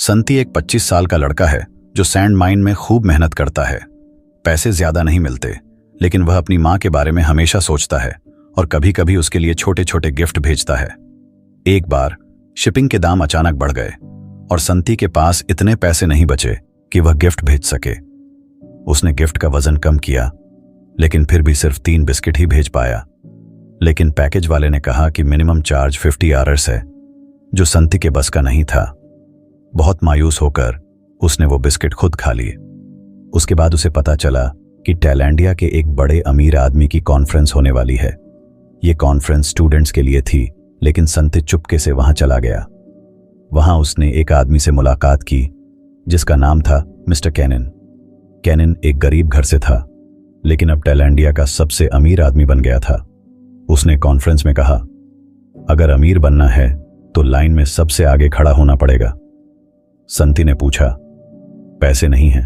संती एक 25 साल का लड़का है जो सैंड माइन में खूब मेहनत करता है। पैसे ज्यादा नहीं मिलते, लेकिन वह अपनी माँ के बारे में हमेशा सोचता है और कभी कभी उसके लिए छोटे छोटे गिफ्ट भेजता है। एक बार शिपिंग के दाम अचानक बढ़ गए और संती के पास इतने पैसे नहीं बचे कि वह गिफ्ट भेज सके। उसने गिफ्ट का वजन कम किया, लेकिन फिर भी सिर्फ 3 बिस्किट ही भेज पाया। लेकिन पैकेज वाले ने कहा कि मिनिमम चार्ज 50 आवर्स है, जो संती के बस का नहीं था। बहुत मायूस होकर उसने वो बिस्किट खुद खा लिए। उसके बाद उसे पता चला कि टैलेंडिया के एक बड़े अमीर आदमी की कॉन्फ्रेंस होने वाली है। ये कॉन्फ्रेंस स्टूडेंट्स के लिए थी, लेकिन संती चुपके से वहां चला गया। वहां उसने एक आदमी से मुलाकात की जिसका नाम था मिस्टर कैनन। कैनन एक गरीब घर से था, लेकिन अब टैलेंडिया का सबसे अमीर आदमी बन गया था। उसने कॉन्फ्रेंस में कहा, अगर अमीर बनना है तो लाइन में सबसे आगे खड़ा होना पड़ेगा। संती ने पूछा, पैसे नहीं हैं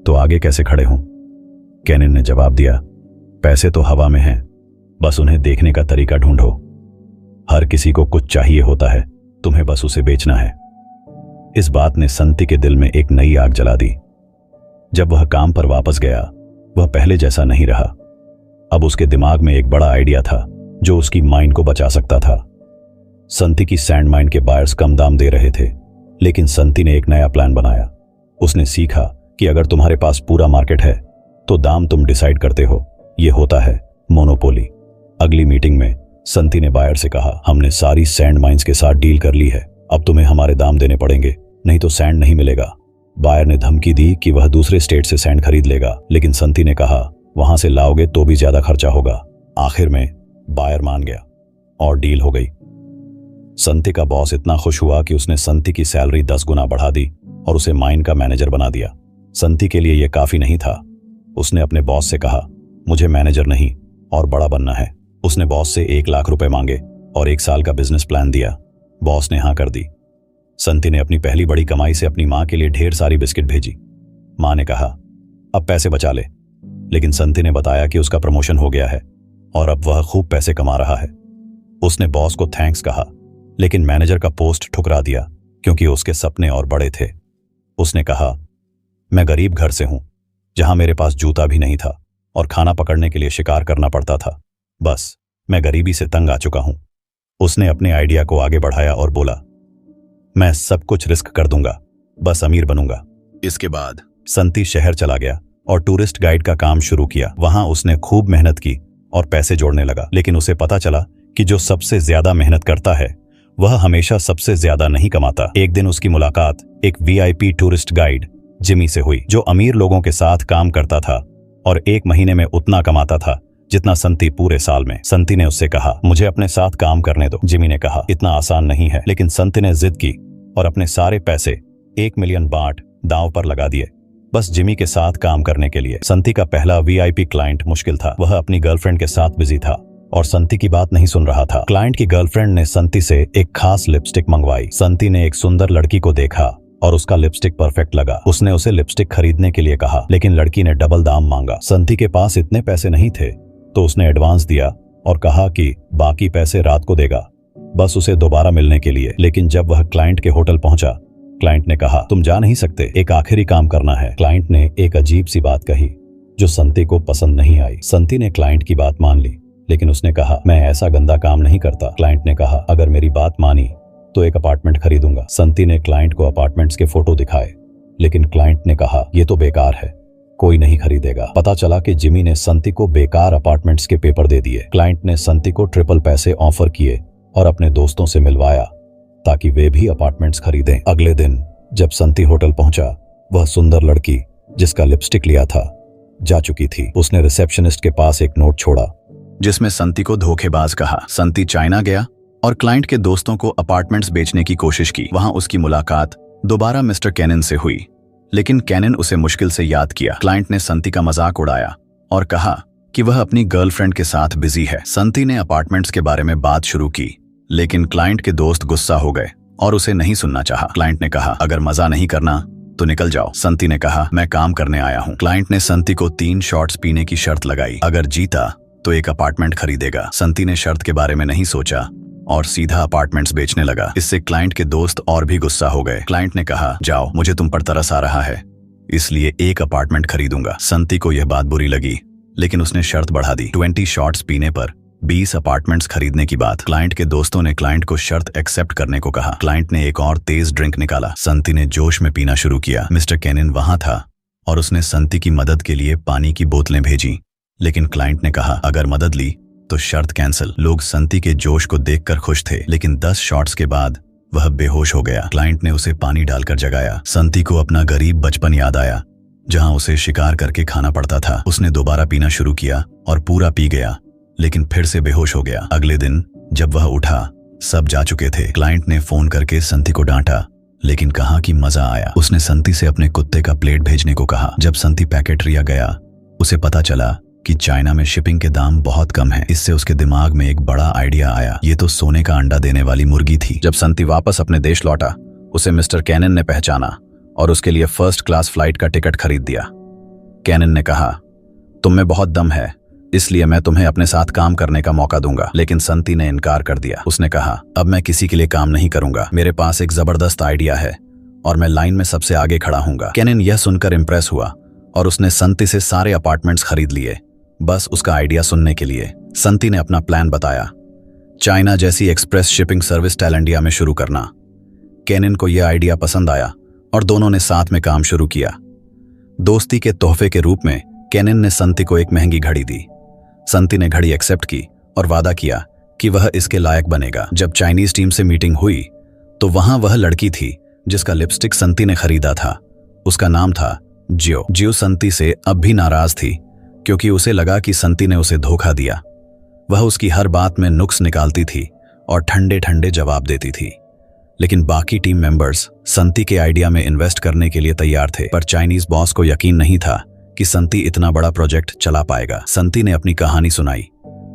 तो आगे कैसे खड़े हों? कैनन ने जवाब दिया, पैसे तो हवा में हैं, बस उन्हें देखने का तरीका ढूंढो। हर किसी को कुछ चाहिए होता है, तुम्हें बस उसे बेचना है। इस बात ने संती के दिल में एक नई आग जला दी। जब वह काम पर वापस गया, वह पहले जैसा नहीं रहा। अब उसके दिमाग में एक बड़ा आइडिया था जो उसकी माइन को बचा सकता था। संती की सैंड माइन के बायर्स कम दाम दे रहे थे, लेकिन संती ने एक नया प्लान बनाया। उसने सीखा कि अगर तुम्हारे पास पूरा मार्केट है तो दाम तुम डिसाइड करते हो। यह होता है मोनोपोली। अगली मीटिंग में संती ने बायर से कहा, हमने सारी सैंड माइंस के साथ डील कर ली है, अब तुम्हें हमारे दाम देने पड़ेंगे, नहीं तो सैंड नहीं मिलेगा। बायर ने धमकी दी कि वह दूसरे स्टेट से सैंड खरीद लेगा, लेकिन संती ने कहा, वहां से लाओगे तो भी ज्यादा खर्चा होगा। आखिर में बायर मान गया और डील हो गई। संती का बॉस इतना खुश हुआ कि उसने संती की सैलरी 10 गुना बढ़ा दी और उसे माइन का मैनेजर बना दिया। संती के लिए यह काफी नहीं था। उसने अपने बॉस से कहा, मुझे मैनेजर नहीं और बड़ा बनना है। उसने बॉस से 1 लाख रुपए मांगे और 1 साल का बिजनेस प्लान दिया। बॉस ने हाँ कर दी। संती ने अपनी पहली बड़ी कमाई से अपनी माँ के लिए ढेर सारी बिस्किट भेजी। माँ ने कहा, अब पैसे बचा ले। लेकिन संती ने बताया कि उसका प्रमोशन हो गया है और अब वह खूब पैसे कमा रहा है। उसने बॉस को थैंक्स कहा, लेकिन मैनेजर का पोस्ट ठुकरा दिया क्योंकि उसके सपने और बड़े थे। उसने कहा, मैं गरीब घर से हूं, जहां मेरे पास जूता भी नहीं था और खाना पकड़ने के लिए शिकार करना पड़ता था। बस मैं गरीबी से तंग आ चुका हूं। उसने अपने आइडिया को आगे बढ़ाया और बोला, मैं सब कुछ रिस्क कर दूंगा, बस अमीर बनूंगा। इसके बाद संती शहर चला गया और टूरिस्ट गाइड का काम शुरू किया। वहां उसने खूब मेहनत की और पैसे जोड़ने लगा, लेकिन उसे पता चला कि जो सबसे ज्यादा मेहनत करता है वह हमेशा सबसे ज्यादा नहीं कमाता। एक दिन उसकी मुलाकात एक वीआईपी टूरिस्ट गाइड जिमी से हुई, जो अमीर लोगों के साथ काम करता था और 1 महीने में उतना कमाता था जितना संती पूरे साल में। संती ने उससे कहा, मुझे अपने साथ काम करने दो। जिमी ने कहा, इतना आसान नहीं है, लेकिन संती ने जिद की और अपने सारे पैसे 1 मिलियन बाट दांव पर लगा दिए, बस जिमी के साथ काम करने के लिए। संती का पहला वीआईपी क्लाइंट मुश्किल था। वह अपनी गर्लफ्रेंड के साथ बिजी था और संती की बात नहीं सुन रहा था। क्लाइंट की गर्लफ्रेंड ने संती से एक खास लिपस्टिक मंगवाई। संती ने एक सुंदर लड़की को देखा और उसका लिपस्टिक परफेक्ट लगा। उसने उसे लिपस्टिक खरीदने के लिए कहा, लेकिन लड़की ने डबल दाम मांगा। संती के पास इतने पैसे नहीं थे, तो उसने एडवांस दिया और कहा कि बाकी पैसे रात को देगा, बस उसे दोबारा मिलने के लिए। लेकिन जब वह क्लाइंट के होटल पहुंचा, क्लाइंट ने कहा, तुम जा नहीं सकते, एक आखिरी काम करना है। क्लाइंट ने एक अजीब सी बात कही जो संती को पसंद नहीं आई। संती ने क्लाइंट की बात मान ली, लेकिन उसने कहा, मैं ऐसा गंदा काम नहीं करता। क्लाइंट ने कहा, अगर मेरी बात मानी तो एक अपार्टमेंट खरीदूंगा। संती ने क्लाइंट को अपार्टमेंट्स के फोटो दिखाए, लेकिन क्लाइंट ने कहा, यह तो बेकार है, कोई नहीं खरीदेगा। पता चला कि जिमी ने संती को बेकार अपार्टमेंट्स के पेपर दे दिए। क्लाइंट ने संती को ट्रिपल पैसे ऑफर किए और अपने दोस्तों से मिलवाया ताकि वे भी अपार्टमेंट्स खरीदें। अगले दिन जब संती होटल पहुंचा, वह सुंदर लड़की जिसका लिपस्टिक लिया था जा चुकी थी। उसने रिसेप्शनिस्ट के पास एक नोट छोड़ा जिसमें संती को धोखेबाज कहा। संती चाइना गया और क्लाइंट के दोस्तों को अपार्टमेंट्स बेचने की कोशिश की। वहां उसकी मुलाकात दोबारा मिस्टर कैनन से हुई, लेकिन कैनन उसे मुश्किल से याद किया। क्लाइंट ने संती का मजाक उड़ाया और कहा कि वह अपनी गर्लफ्रेंड के साथ बिजी है। संती ने अपार्टमेंट्स के बारे में बात शुरू की, लेकिन क्लाइंट के दोस्त गुस्सा हो गए और उसे नहीं सुनना चाहा। क्लाइंट ने कहा, अगर मजा नहीं करना तो निकल जाओ। संती ने कहा, मैं काम करने आया हूँ। क्लाइंट ने संती को 3 शॉट्स पीने की शर्त लगाई, अगर जीता तो एक अपार्टमेंट खरीदेगा। संती ने शर्त के बारे में नहीं सोचा और सीधा अपार्टमेंट्स बेचने लगा। इससे क्लाइंट के दोस्त और भी गुस्सा हो गए। क्लाइंट ने कहा, जाओ, मुझे तुम पर तरस आ रहा है, इसलिए एक अपार्टमेंट खरीदूंगा। संती को यह बात बुरी लगी, लेकिन उसने शर्त बढ़ा दी, 20 शॉट्स पीने पर 20 अपार्टमेंट्स खरीदने की बात। क्लाइंट के दोस्तों ने क्लाइंट को शर्त एक्सेप्ट करने को कहा। क्लाइंट ने एक और तेज ड्रिंक निकाला। संती ने जोश में पीना शुरू किया। मिस्टर केनिन वहां था और उसने संती की मदद के लिए पानी की बोतलें भेजी, लेकिन क्लाइंट ने कहा, अगर मदद ली तो शर्त कैंसिल। लोग संती के जोश को देखकर खुश थे, लेकिन 10 शॉट्स के बाद वह बेहोश हो गया। क्लाइंट ने उसे पानी डालकर जगाया। संती को अपना गरीब बचपन याद आया, जहां उसे शिकार करके खाना पड़ता था। उसने दोबारा पीना शुरू किया और पूरा पी गया, लेकिन फिर से बेहोश हो गया। अगले दिन जब वह उठा, सब जा चुके थे। क्लाइंट ने फोन करके संती को डांटा, लेकिन कहा कि मजा आया। उसने संती से अपने कुत्ते का प्लेट भेजने को कहा। जब संती पैकेट्रिया गया, उसे पता चला कि चाइना में शिपिंग के दाम बहुत कम हैं। इससे उसके दिमाग में एक बड़ा आइडिया आया। ये तो सोने का अंडा देने वाली मुर्गी थी। जब संती वापस अपने देश लौटा, उसे मिस्टर केनिन ने पहचाना और उसके लिए फर्स्ट क्लास फ्लाइट का टिकट खरीद दिया। केनिन ने कहा, तुम में बहुत दम है, इसलिए मैं तुम्हें अपने साथ काम करने का मौका दूंगा। लेकिन संती ने इनकार कर दिया। उसने कहा, अब मैं किसी के लिए काम नहीं करूंगा, मेरे पास एक जबरदस्त आइडिया है और मैं लाइन में सबसे आगे खड़ा हूंगा। केनिन यह सुनकर इंप्रेस हुआ और उसने संती से सारे अपार्टमेंट्स खरीद लिए, बस उसका आइडिया सुनने के लिए। संती ने अपना प्लान बताया, चाइना जैसी एक्सप्रेस शिपिंग सर्विस टैलेंडिया में शुरू करना। केनिन को यह आइडिया पसंद आया और दोनों ने साथ में काम शुरू किया। दोस्ती के तोहफे के रूप में केनिन ने संती को एक महंगी घड़ी दी। संती ने घड़ी एक्सेप्ट की और वादा किया कि वह इसके लायक बनेगा। जब चाइनीज टीम से मीटिंग हुई तो वहां वह लड़की थी जिसका लिपस्टिक संती ने खरीदा था। उसका नाम था जियो। जियो संती से अब भी नाराज थी, क्योंकि उसे लगा कि संती ने उसे धोखा दिया। वह उसकी हर बात में नुक्स निकालती थी और ठंडे ठंडे जवाब देती थी। लेकिन बाकी टीम मेंबर्स संती के आइडिया में इन्वेस्ट करने के लिए तैयार थे, पर चाइनीज बॉस को यकीन नहीं था कि संती इतना बड़ा प्रोजेक्ट चला पाएगा। संती ने अपनी कहानी सुनाई।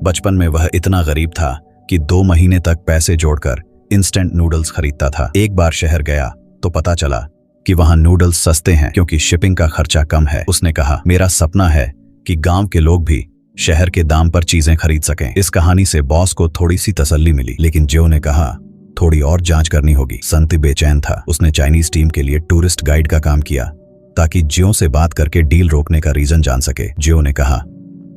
बचपन में वह इतना गरीब था कि 2 महीने तक पैसे जोड़कर इंस्टेंट नूडल्स खरीदता था। एक बार शहर गया तो पता चला कि वहां नूडल्स सस्ते हैं क्योंकि शिपिंग का खर्चा कम है। उसने कहा, मेरा सपना है कि गांव के लोग भी शहर के दाम पर चीजें खरीद सकें। इस कहानी से बॉस को थोड़ी सी तसल्ली मिली, लेकिन जियो ने कहा, थोड़ी और जांच करनी होगी। संती बेचैन था। उसने चाइनीज टीम के लिए टूरिस्ट गाइड का काम किया ताकि जियो से बात करके डील रोकने का रीजन जान सके। जियो ने कहा,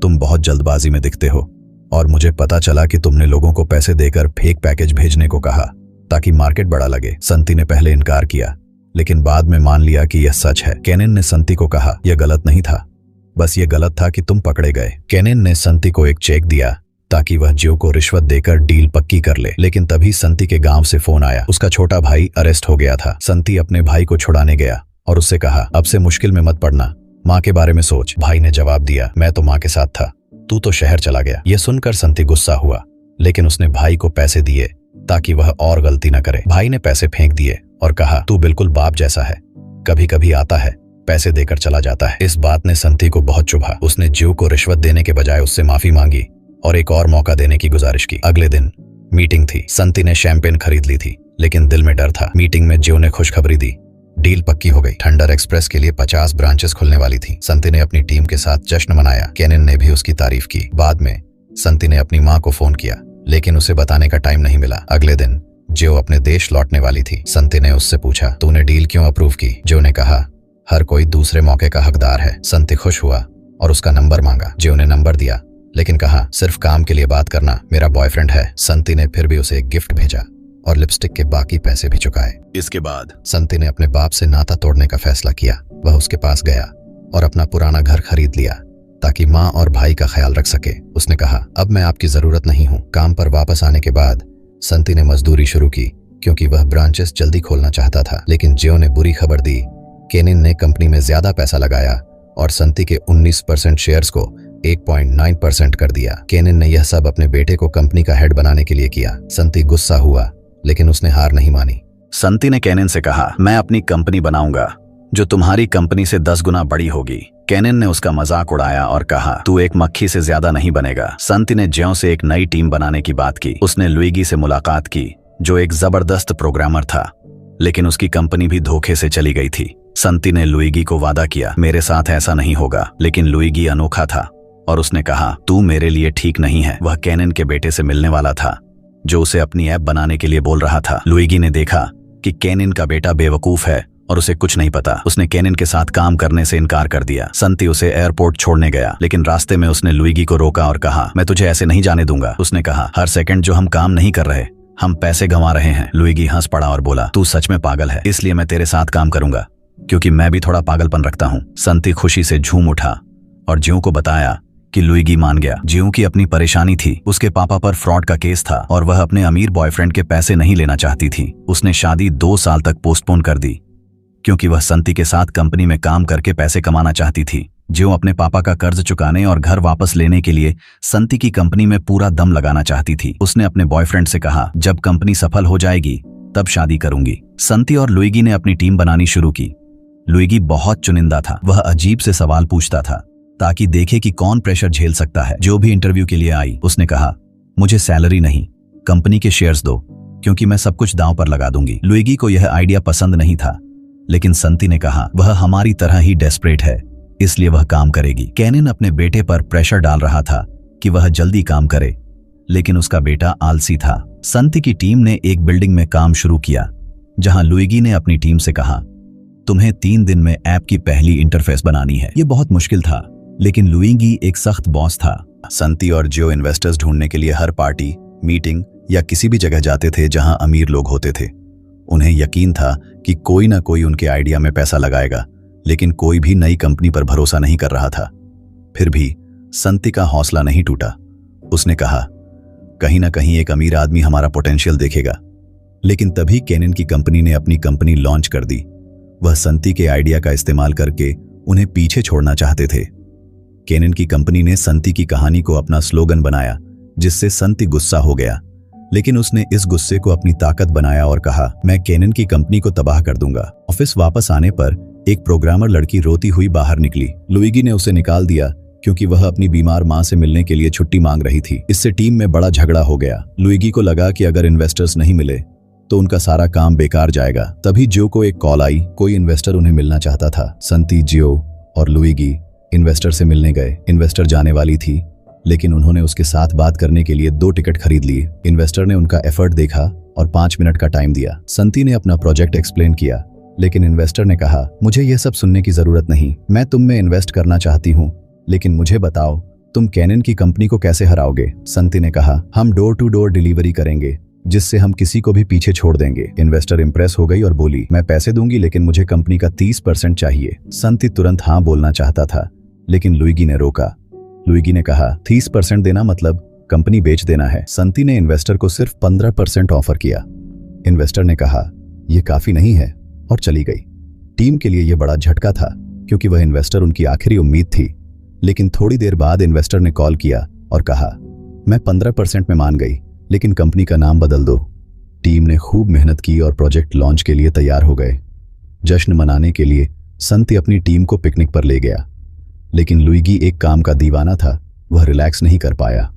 तुम बहुत जल्दबाजी में दिखते हो और मुझे पता चला कि तुमने लोगों को पैसे देकर फेक पैकेज भेजने को कहा ताकि मार्केट बड़ा लगे। संती ने पहले इनकार किया, लेकिन बाद में मान लिया कि यह सच है। केनिन ने संती को कहा, यह गलत नहीं था, बस ये गलत था कि तुम पकड़े गए। केनिन ने संती को एक चेक दिया ताकि वह जियो को रिश्वत देकर डील पक्की कर ले, लेकिन तभी संती के गांव से फोन आया। उसका छोटा भाई अरेस्ट हो गया था। संती अपने भाई को छुड़ाने गया और उससे कहा, अब से मुश्किल में मत पड़ना, माँ के बारे में सोच। भाई ने जवाब दिया, मैं तो माँ के साथ था, तू तो शहर चला गया। यह सुनकर संती गुस्सा हुआ, लेकिन उसने भाई को पैसे दिए ताकि वह और गलती न करे। भाई ने पैसे फेंक दिए और कहा, तू बिल्कुल बाप जैसा है, कभी कभी आता है, पैसे देकर चला जाता है। इस बात ने संती को बहुत चुभा। उसने जियो को रिश्वत देने के बजाय उससे माफी मांगी और एक और मौका देने की गुजारिश की। अगले दिन मीटिंग थी। संती ने शैंपेन खरीद ली थी, लेकिन दिल में डर था। मीटिंग में जियो ने खुशखबरी दी, डील पक्की हो गई। थंडर एक्सप्रेस के लिए 50 ब्रांचेस खुलने वाली थी। संती ने अपनी टीम के साथ जश्न मनाया। केनिन ने भी उसकी तारीफ की। बाद में संती ने अपनी माँ को फोन किया, लेकिन उसे बताने का टाइम नहीं मिला। अगले दिन जियो अपने देश लौटने वाली थी। संती ने उससे पूछा, तूने डील क्यों अप्रूव की? जियो ने कहा, हर कोई दूसरे मौके का हकदार है। संती खुश हुआ और उसका नंबर मांगा। जियो ने नंबर दिया, लेकिन कहा, सिर्फ काम के लिए बात करना, मेरा बॉयफ्रेंड है। संती ने फिर भी उसे एक गिफ्ट भेजा और लिपस्टिक के बाकी पैसे भी चुकाए। इसके बाद संती ने अपने बाप से नाता तोड़ने का फैसला किया। वह उसके पास गया और अपना पुराना घर खरीद लिया ताकि माँ और भाई का ख्याल रख सके। उसने कहा, अब मैं आपकी जरूरत नहीं हूँ। काम पर वापस आने के बाद संती ने मजदूरी शुरू की क्योंकि वह ब्रांचेस जल्दी खोलना चाहता था। लेकिन जियो ने बुरी खबर दी। केनिन ने कंपनी में ज्यादा पैसा लगाया और संती के 19% शेयर्स को 1.9% कर दिया। केनिन ने यह सब अपने बेटे को कंपनी का हेड बनाने के लिए किया। संती गुस्सा हुआ, लेकिन उसने हार नहीं मानी। संती ने केनिन से कहा, मैं अपनी कंपनी बनाऊंगा जो तुम्हारी कंपनी से 10 गुना बड़ी होगी। केनिन ने उसका मजाक उड़ाया और कहा, तू एक मक्खी से ज्यादा नहीं बनेगा। संती ने जियो से एक नई टीम बनाने की बात की। उसने लुइगी से मुलाकात की, जो एक जबरदस्त प्रोग्रामर था, लेकिन उसकी कंपनी भी धोखे से चली गई थी। संती ने लुइगी को वादा किया, मेरे साथ ऐसा नहीं होगा। लेकिन लुइगी अनोखा था और उसने कहा, तू मेरे लिए ठीक नहीं है। वह केनिन के बेटे से मिलने वाला था, जो उसे अपनी ऐप बनाने के लिए बोल रहा था। लुइगी ने देखा कि केनिन का बेटा बेवकूफ है और उसे कुछ नहीं पता। उसने केनिन के साथ काम करने से इनकार कर दिया। संती उसे एयरपोर्ट छोड़ने गया, लेकिन रास्ते में उसने लुइगी को रोका और कहा, मैं तुझे ऐसे नहीं जाने दूंगा। उसने कहा, हर सेकंड जो हम काम नहीं कर रहे, हम पैसे गंवा रहे हैं। लुइगी हंस पड़ा और बोला, तू सच में पागल है, इसलिए मैं तेरे साथ काम करूंगा, क्योंकि मैं भी थोड़ा पागलपन रखता हूँ। संती खुशी से झूम उठा और ज्यू को बताया कि लुइगी मान गया। ज्यू की अपनी परेशानी थी, उसके पापा पर फ्रॉड का केस था और वह अपने अमीर बॉयफ्रेंड के पैसे नहीं लेना चाहती थी। उसने शादी 2 साल तक पोस्टपोन कर दी, क्योंकि वह संती के साथ कंपनी में काम करके पैसे कमाना चाहती थी। ज्यू अपने पापा का कर्ज चुकाने और घर वापस लेने के लिए संती की कंपनी में पूरा दम लगाना चाहती थी। उसने अपने बॉयफ्रेंड से कहा, जब कंपनी सफल हो जाएगी तब शादी करूंगी। संती और लुइगी ने अपनी टीम बनानी शुरू की। लुइगी बहुत चुनिंदा था। वह अजीब से सवाल पूछता था ताकि देखे कि कौन प्रेशर झेल सकता है। जो भी इंटरव्यू के लिए आई, उसने कहा, मुझे सैलरी नहीं, कंपनी के शेयर्स दो, क्योंकि मैं सब कुछ दांव पर लगा दूंगी। लुइगी को यह आइडिया पसंद नहीं था, लेकिन संती ने कहा, वह हमारी तरह ही डेस्परेट है, इसलिए वह काम करेगी। केनिन अपने बेटे पर प्रेशर डाल रहा था कि वह जल्दी काम करे, लेकिन उसका बेटा आलसी था। संती की टीम ने एक बिल्डिंग में काम शुरू किया, जहां लुइगी ने अपनी टीम से कहा, तुम्हें 3 दिन में ऐप की पहली इंटरफेस बनानी है। यह बहुत मुश्किल था, लेकिन लुइगी एक सख्त बॉस था। संती और ज्यू इन्वेस्टर्स ढूंढने के लिए हर पार्टी, मीटिंग या किसी भी जगह जाते थे जहां अमीर लोग होते थे। उन्हें यकीन था कि कोई ना कोई उनके आइडिया में पैसा लगाएगा, लेकिन कोई भी नई कंपनी पर भरोसा नहीं कर रहा था। फिर भी संती का हौसला नहीं टूटा। उसने कहा, कहीं ना कहीं एक अमीर आदमी हमारा पोटेंशियल देखेगा। लेकिन तभी केनिन की कंपनी ने अपनी कंपनी लॉन्च कर दी। वह संती के आइडिया का इस्तेमाल करके उन्हें पीछे छोड़ना चाहते थे। केनिन की कंपनी ने संती की कहानी को अपना स्लोगन बनाया, जिससे संती गुस्सा हो गया, लेकिन उसने इस गुस्से को अपनी ताकत बनाया और कहा, मैं केनिन की कंपनी को तबाह कर दूंगा। ऑफिस वापस आने पर एक प्रोग्रामर लड़की रोती हुई बाहर निकली। लुइगी ने उसे निकाल दिया क्योंकि वह अपनी बीमार मां से मिलने के लिए छुट्टी मांग रही थी। इससे टीम में बड़ा झगड़ा हो गया। लुइगी को लगा कि अगर इन्वेस्टर्स नहीं मिले तो उनका सारा काम बेकार जाएगा। तभी ज्यू को एक कॉल आई, कोई इन्वेस्टर उन्हें मिलना चाहता था। संती, ज्यू और लुइगी इन्वेस्टर से मिलने गए। इन्वेस्टर जाने वाली थी, लेकिन उन्होंने उसके साथ बात करने के लिए 2 टिकट खरीद लिए। इन्वेस्टर ने उनका एफर्ट देखा और 5 मिनट का टाइम दिया। संती ने अपना प्रोजेक्ट एक्सप्लेन किया, लेकिन इन्वेस्टर ने कहा, मुझे यह सब सुनने की जरूरत नहीं, मैं तुम में इन्वेस्ट करना चाहती हूँ, लेकिन मुझे बताओ तुम केनिन की कंपनी को कैसे हराओगे। संती ने कहा, हम डोर टू डोर डिलीवरी करेंगे, जिससे हम किसी को भी पीछे छोड़ देंगे। इन्वेस्टर इंप्रेस हो गई और बोली, मैं पैसे दूंगी, लेकिन मुझे कंपनी का 30% चाहिए। संती तुरंत हाँ बोलना चाहता था, लेकिन लुइगी ने रोका। लुइगी ने कहा, 30% देना मतलब कंपनी बेच देना है। संती ने इन्वेस्टर को सिर्फ 15% ऑफर किया। इन्वेस्टर ने कहा, यह काफी नहीं है, और चली गई। टीम के लिए यह बड़ा झटका था, क्योंकि वह इन्वेस्टर उनकी आखिरी उम्मीद थी। लेकिन थोड़ी देर बाद इन्वेस्टर ने कॉल किया और कहा, मैं 15% में मान गई, लेकिन कंपनी का नाम बदल दो। टीम ने खूब मेहनत की और प्रोजेक्ट लॉन्च के लिए तैयार हो गए। जश्न मनाने के लिए संती अपनी टीम को पिकनिक पर ले गया, लेकिन लुइगी एक काम का दीवाना था, वह रिलैक्स नहीं कर पाया।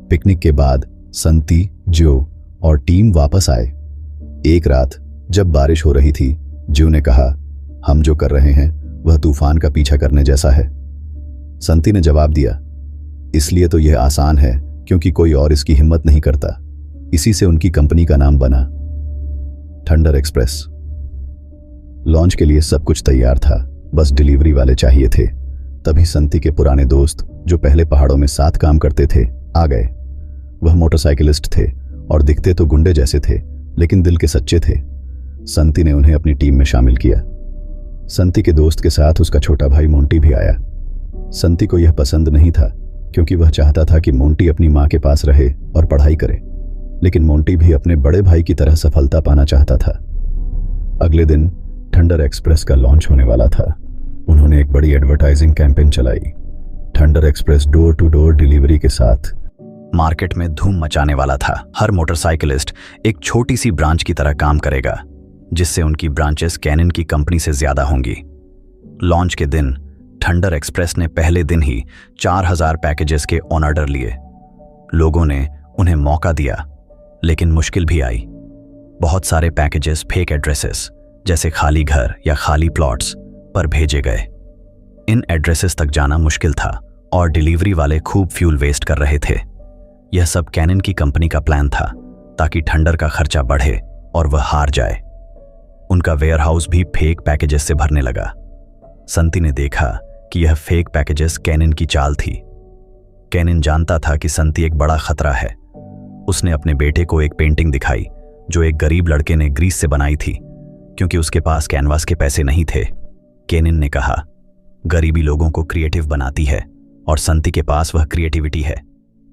पिकनिक के बाद संती, ज्यू और टीम वापस आए। एक रात जब बारिश हो रही थी, ज्यू ने कहा, हम जो कर रहे हैं वह तूफान का पीछा करने जैसा है। संती ने जवाब दिया, इसलिए तो यह आसान है क्योंकि कोई और इसकी हिम्मत नहीं करता। इसी से उनकी कंपनी का नाम बना थंडर एक्सप्रेस। लॉन्च के लिए सब कुछ तैयार था, बस डिलीवरी वाले चाहिए थे। तभी संती के पुराने दोस्त, जो पहले पहाड़ों में साथ काम करते थे, आ गए। वह मोटरसाइकिलिस्ट थे और दिखते तो गुंडे जैसे थे, लेकिन दिल के सच्चे थे। संती ने उन्हें अपनी टीम में शामिल किया। संती के दोस्त के साथ उसका छोटा भाई मोंटी भी आया। संती को यह पसंद नहीं था, क्योंकि वह चाहता था कि मोंटी अपनी मां के पास रहे और पढ़ाई करे, लेकिन मोंटी भी अपने बड़े भाई की तरह सफलता पाना चाहता था। अगले दिन थंडर एक्सप्रेस का लॉन्च होने वाला था। उन्होंने एक बड़ी एडवर्टाइजिंग कैंपेन चलाई। Thunder express door to door delivery के साथ मार्केट में धूम मचाने वाला था। हर मोटरसाइकिलिस्ट एक छोटी सी ब्रांच की तरह काम करेगा, जिससे उनकी ब्रांचेस केनिन की कंपनी से ज्यादा होंगी। लॉन्च के दिन थंडर एक्सप्रेस ने पहले दिन ही 4000 पैकेजेस के ऑन ऑर्डर लिए। लोगों ने उन्हें मौका दिया, लेकिन मुश्किल भी आई। बहुत सारे पैकेजेस फेक एड्रेसेस, जैसे खाली घर या खाली प्लॉट्स, पर भेजे गए। इन एड्रेसेस तक जाना मुश्किल था और डिलीवरी वाले खूब फ्यूल वेस्ट कर रहे थे। यह सब केनिन की कंपनी का प्लान था, ताकि ठंडर का खर्चा बढ़े और वह हार जाए। उनका वेयरहाउस भी फेक पैकेजेस से भरने लगा। संती ने देखा कि यह फेक पैकेजेस केनिन की चाल थी। केनिन जानता था कि संती एक बड़ा खतरा है। उसने अपने बेटे को एक पेंटिंग दिखाई जो एक गरीब लड़के ने ग्रीस से बनाई थी, क्योंकि उसके पास कैनवास के पैसे नहीं थे। केनिन ने कहा, गरीबी लोगों को क्रिएटिव बनाती है और संती के पास वह क्रिएटिविटी है,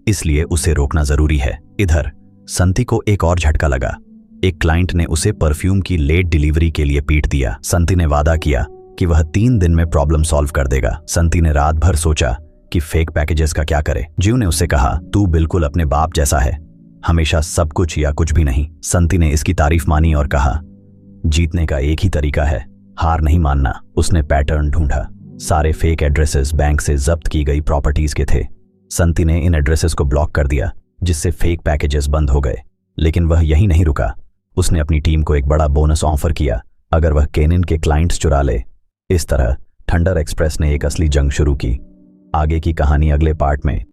इसलिए उसे रोकना जरूरी है। इधर संती को एक और झटका लगा। एक क्लाइंट ने उसे परफ्यूम की लेट डिलीवरी के लिए पीट दिया। संती ने वादा किया कि वह 3 दिन में प्रॉब्लम सॉल्व कर देगा। संती ने रात भर सोचा कि फेक पैकेजेस का क्या करे। जीव ने उससे कहा, तू बिल्कुल अपने बाप जैसा है, हमेशा सब कुछ या कुछ भी नहीं। संती ने इसकी तारीफ मानी और कहा, जीतने का एक ही तरीका है, हार नहीं मानना। उसने पैटर्न ढूंढा। सारे फेक एड्रेसेस बैंक से जब्त की गई प्रॉपर्टीज के थे। संती ने इन एड्रेसेस को ब्लॉक कर दिया, जिससे फेक पैकेजेस बंद हो गए। लेकिन वह यही नहीं रुका। उसने अपनी टीम को एक बड़ा बोनस ऑफर किया अगर वह केनिन के क्लाइंट्स चुरा ले। इस तरह थंडर एक्सप्रेस ने एक असली जंग शुरू की। आगे की कहानी अगले पार्ट में।